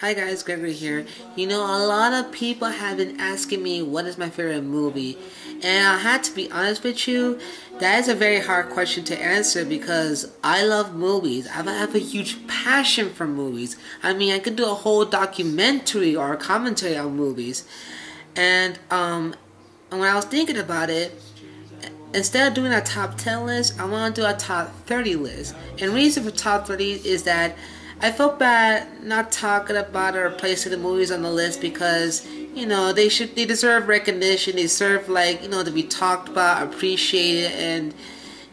Hi guys, Gregory here. You know, a lot of people have been asking me what is my favorite movie, and I had to be honest with you, that is a very hard question to answer because I love movies. I have a huge passion for movies. I mean, I could do a whole documentary or a commentary on movies. And when I was thinking about it, instead of doing a top 10 list, I want to do a top 30 list. And the reason for top 30 is that I felt bad not talking about or placing the movies on the list because, you know, they deserve recognition. They deserve, like, you know, to be talked about, appreciated, and,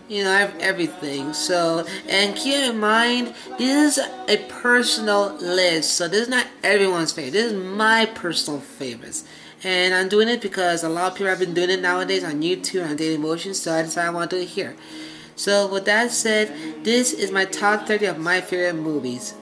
you know, everything. So, and keep in mind, this is a personal list, so this is not everyone's favorite. This is my personal favorites. And I'm doing it because a lot of people have been doing it nowadays on YouTube and on Daily Motion, so I decided I want to do it here. So with that said, this is my top 30 of my favorite movies.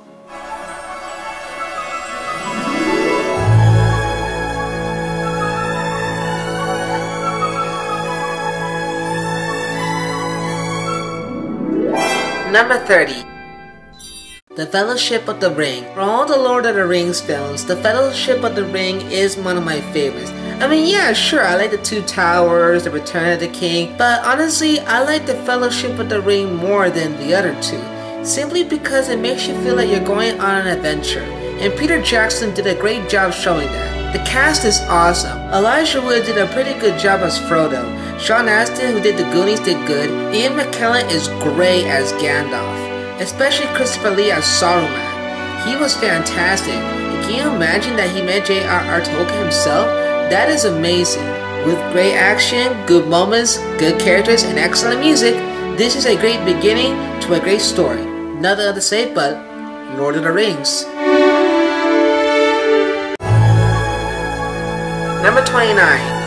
Number 30. The Fellowship of the Ring. For all the Lord of the Rings films, The Fellowship of the Ring is one of my favorites. I mean, yeah, sure, I like The Two Towers, The Return of the King, but honestly, I like The Fellowship of the Ring more than the other two, simply because it makes you feel like you're going on an adventure, and Peter Jackson did a great job showing that. The cast is awesome. Elijah Wood did a pretty good job as Frodo. Sean Astin, who did The Goonies, did good. Ian McKellen is great as Gandalf, especially Christopher Lee as Saruman. He was fantastic. And can you imagine that he met J.R.R. Tolkien himself? That is amazing. With great action, good moments, good characters, and excellent music, this is a great beginning to a great story. Nothing else to say but Lord of the Rings. Number 29.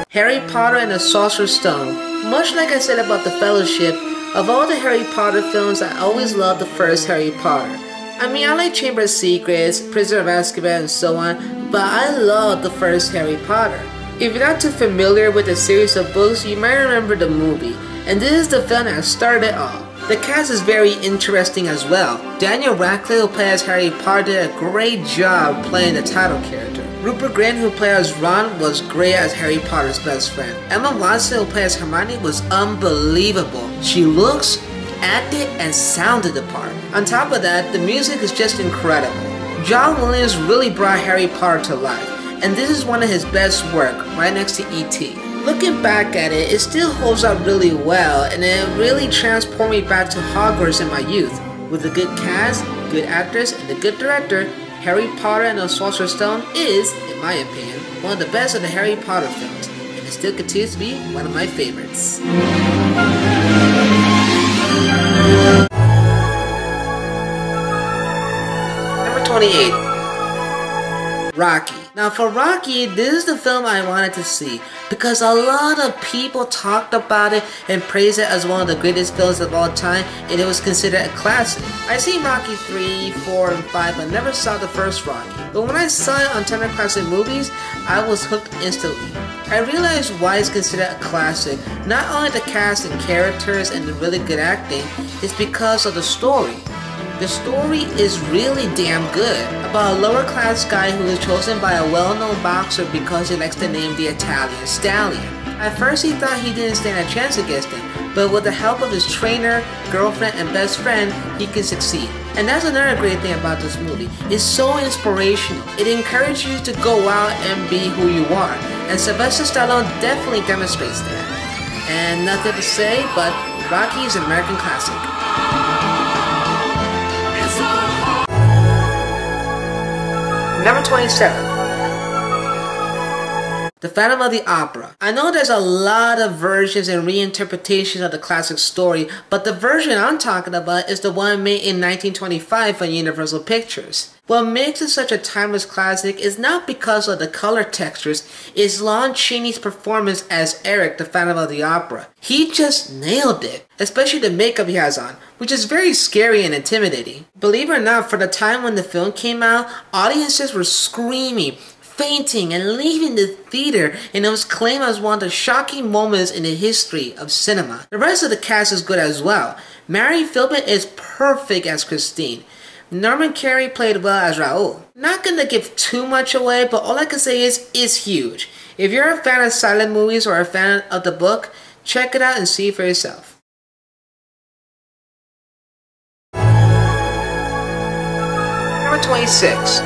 Harry Potter and the Sorcerer's Stone. Much like I said about The Fellowship, of all the Harry Potter films, I always loved the first Harry Potter. I mean, I like Chamber of Secrets, Prisoner of Azkaban, and so on, but I love the first Harry Potter. If you're not too familiar with the series of books, you might remember the movie, and this is the film that started it all. The cast is very interesting as well. Daniel Radcliffe, who plays Harry Potter, did a great job playing the title character. Rupert Grint, who plays Ron, was great as Harry Potter's best friend. Emma Watson, who plays Hermione, was unbelievable. She looks, acted, and sounded the part. On top of that, the music is just incredible. John Williams really brought Harry Potter to life, and this is one of his best work, right next to E.T. Looking back at it, it still holds up really well, and it really transported me back to Hogwarts in my youth. With a good cast, good actors, and a good director, Harry Potter and the Sorcerer's Stone is, in my opinion, one of the best of the Harry Potter films, and it still continues to be one of my favorites. Number 28. Rocky. Now for Rocky, this is the film I wanted to see because a lot of people talked about it and praised it as one of the greatest films of all time, and it was considered a classic. I seen Rocky 3, 4, and 5, but never saw the first Rocky. But when I saw it on Turner Classic Movies, I was hooked instantly. I realized why it's considered a classic. Not only the cast and characters and the really good acting, it's because of the story. The story is really damn good, about a lower class guy who is chosen by a well-known boxer because he likes the name the Italian Stallion. At first he thought he didn't stand a chance against him, but with the help of his trainer, girlfriend, and best friend, he can succeed. And that's another great thing about this movie. It's so inspirational. It encourages you to go out and be who you are, and Sylvester Stallone definitely demonstrates that. And nothing to say, but Rocky is an American classic. Number 27. The Phantom of the Opera. I know there's a lot of versions and reinterpretations of the classic story, but the version I'm talking about is the one made in 1925 by Universal Pictures. What makes it such a timeless classic is not because of the color textures, it's Lon Chaney's performance as Eric, the Phantom of the Opera. He just nailed it, especially the makeup he has on, which is very scary and intimidating. Believe it or not, for the time when the film came out, audiences were screaming, fainting, and leaving the theater, and it was claimed as one of the shocking moments in the history of cinema. The rest of the cast is good as well. Mary Philbin is perfect as Christine. Norman Carey played well as Raul. Not gonna give too much away, but all I can say is it's huge. If you're a fan of silent movies or a fan of the book, check it out and see for yourself. Number 26.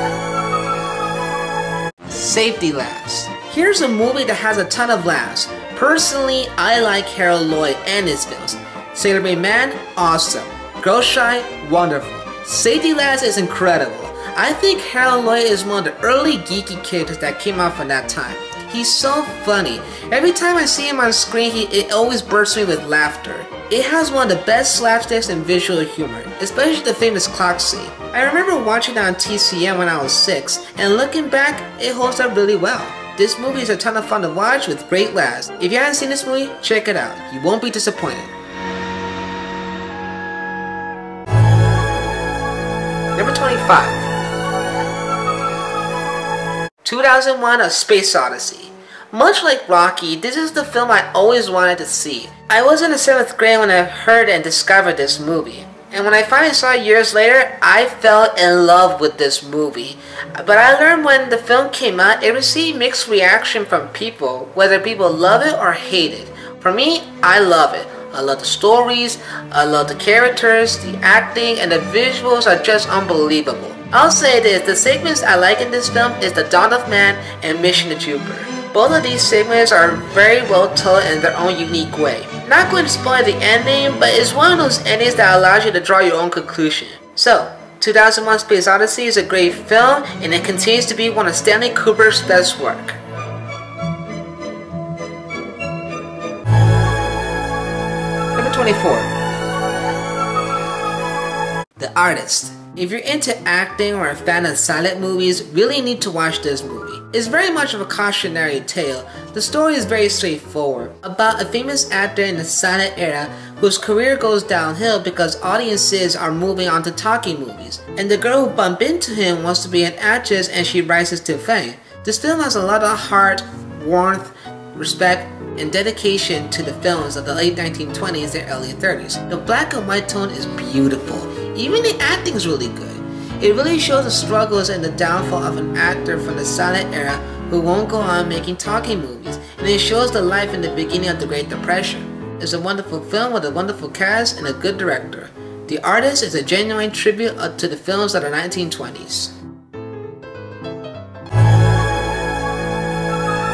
Safety Laughs. Here's a movie that has a ton of laughs. Personally, I like Harold Lloyd and his films. Sailor Moon Man, awesome. Girl Shy, wonderful. Safety Laughs is incredible. I think Harold Lloyd is one of the early geeky characters that came out from that time. He's so funny. Every time I see him on screen, it always bursts me with laughter. It has one of the best slapsticks and visual humor, especially the famous clock scene. I remember watching it on TCM when I was 6, and looking back, it holds up really well. This movie is a ton of fun to watch with great laughs. If you haven't seen this movie, check it out. You won't be disappointed. Number 25. 2001: A Space Odyssey. Much like Rocky, this is the film I always wanted to see. I was in the 7th grade when I heard and discovered this movie. And when I finally saw it years later, I fell in love with this movie. But I learned when the film came out, it received mixed reaction from people, whether people love it or hate it. For me, I love it. I love the stories, I love the characters, the acting, and the visuals are just unbelievable. I'll say this, the segments I like in this film is The Dawn of Man and Mission to Jupiter. Both of these segments are very well told in their own unique way. Not going to spoil the ending, but it's one of those endings that allows you to draw your own conclusion. So, 2001: Space Odyssey is a great film, and it continues to be one of Stanley Kubrick's best work. Number 24. The Artist. If you're into acting or a fan of silent movies, really need to watch this movie. It's very much of a cautionary tale. The story is very straightforward, about a famous actor in the silent era whose career goes downhill because audiences are moving on to talking movies. And the girl who bumped into him wants to be an actress and she rises to fame. This film has a lot of heart, warmth, respect, and dedication to the films of the late 1920s and early 30s. The black and white tone is beautiful. Even the acting is really good. It really shows the struggles and the downfall of an actor from the silent era who won't go on making talking movies, and it shows the life in the beginning of the Great Depression. It's a wonderful film with a wonderful cast and a good director. The Artist is a genuine tribute to the films of the 1920s.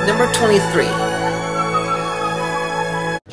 Number 23.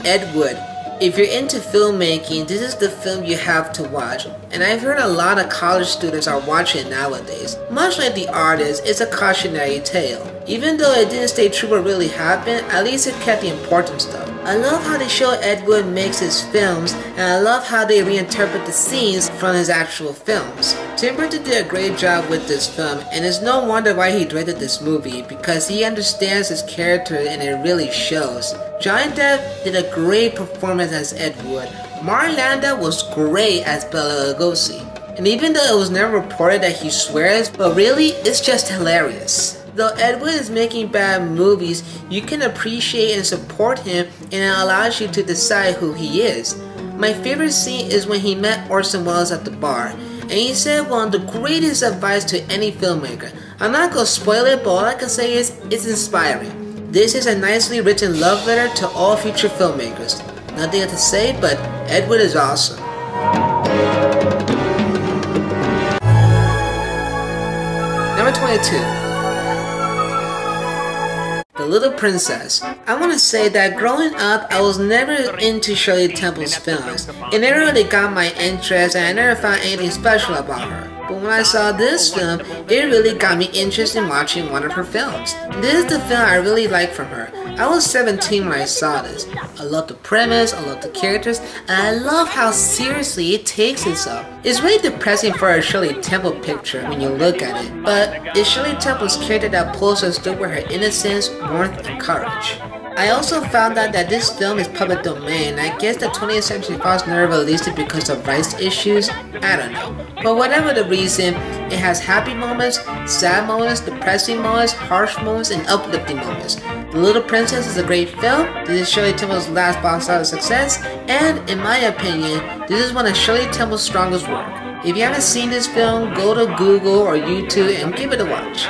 Ed Wood. If you're into filmmaking, this is the film you have to watch, and I've heard a lot of college students are watching it nowadays. Much like The Artist, it's a cautionary tale. Even though it didn't stay true what really happened, at least it kept the important stuff. I love how they show Ed Wood makes his films, and I love how they reinterpret the scenes from his actual films. Tim Burton did a great job with this film, and it's no wonder why he directed this movie, because he understands his character and it really shows. Johnny Depp did a great performance as Ed Wood. Martin Landau was great as Bela Lugosi. And even though it was never reported that he swears, but really, it's just hilarious. Though Ed Wood is making bad movies, you can appreciate and support him, and it allows you to decide who he is. My favorite scene is when he met Orson Welles at the bar, and he said one of the greatest advice to any filmmaker. I'm not gonna spoil it, but all I can say is, it's inspiring. This is a nicely written love letter to all future filmmakers. Nothing to say, but Ed Wood is awesome. Number 22. The Little Princess. I want to say that growing up, I was never into Shirley Temple's films. It never really got my interest, and I never found anything special about her. But when I saw this film, it really got me interested in watching one of her films. This is the film I really like from her. I was 17 when I saw this. I love the premise, I love the characters, and I love how seriously it takes itself. It's really depressing for a Shirley Temple picture when you look at it, but it's Shirley Temple's character that pulls us through with her innocence, warmth, and courage. I also found out that this film is public domain. I guess the 20th Century Fox never released it because of rights issues. I don't know. But whatever the reason, it has happy moments, sad moments, depressing moments, harsh moments, and uplifting moments. The Little Princess is a great film. This is Shirley Temple's last box office success, and in my opinion, this is one of Shirley Temple's strongest work. If you haven't seen this film, go to Google or YouTube and give it a watch.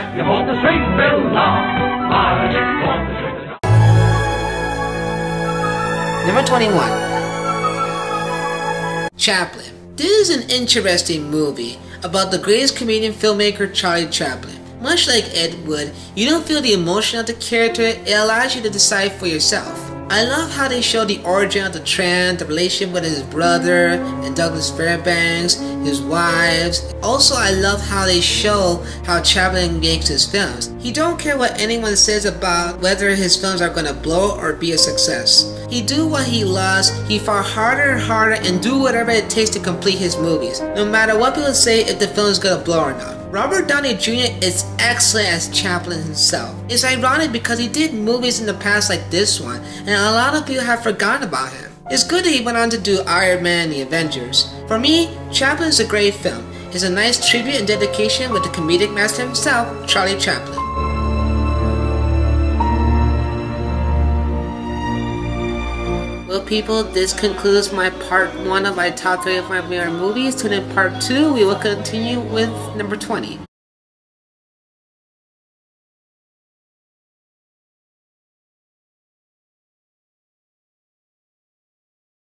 Number 21. Chaplin. This is an interesting movie about the greatest comedian filmmaker Charlie Chaplin. Much like Ed Wood, you don't feel the emotion of the character, it allows you to decide for yourself. I love how they show the origin of the trend, the relationship with his brother and Douglas Fairbanks, his wives. Also, I love how they show how Chaplin makes his films. He don't care what anyone says about whether his films are gonna blow or be a success. He do what he loves, he fought harder and harder and do whatever it takes to complete his movies, no matter what people say if the film is gonna blow or not. Robert Downey Jr. is excellent as Chaplin himself. It's ironic because he did movies in the past like this one, and a lot of people have forgotten about him. It's good that he went on to do Iron Man and the Avengers. For me, Chaplin is a great film. It's a nice tribute and dedication with the comedic master himself, Charlie Chaplin. Well people, this concludes my part 1 of my top 3 of my favorite movies. Tune in part 2, we will continue with number 20.